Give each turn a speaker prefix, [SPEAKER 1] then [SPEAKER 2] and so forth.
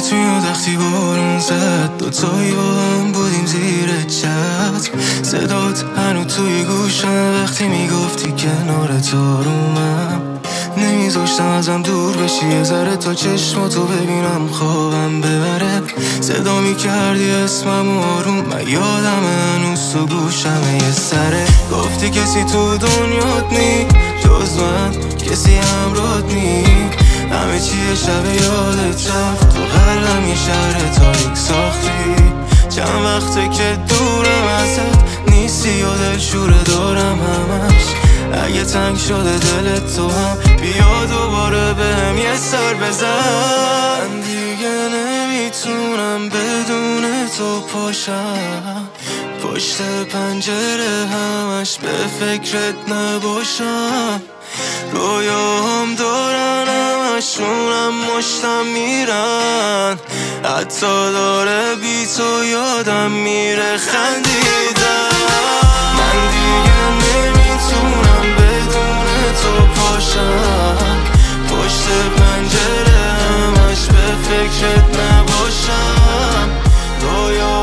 [SPEAKER 1] یادت میاد وقتی بارون زد دوتایی با هم بودیم زیر چتر، صدات هنو توی گوشم وقتی میگفتی کنارت آرومم، نمیذاشتم ازم دور بشی یه ذره تا چشماتو ببینم خوابم ببره، صدا میکردی اسمم آروم من یادم هنوز تو گوشم یه سره، گفتی کسی تو دنیات نی جز من، کسی همراهت نی، همه چیه شب یادت رفت تو قلبم یه شهر تاریک ساختی، چند وقته که دورم ازت نیستی و دلشوره دارم همش، اگه تنگ شده دلت تو هم بیا دوباره بهم یه سر بزن، من دیگه نمیتونم بدون تو پاشم پشت پنجره همش به فکرت نباشم، رویاهم دارن همشونم مشتم میرن، حتی داره بی تو یادم میره خندیدن، من دیگه نمیتونم بدون تو پاشم پشت پنجره همش به فکرت نباشم، رویا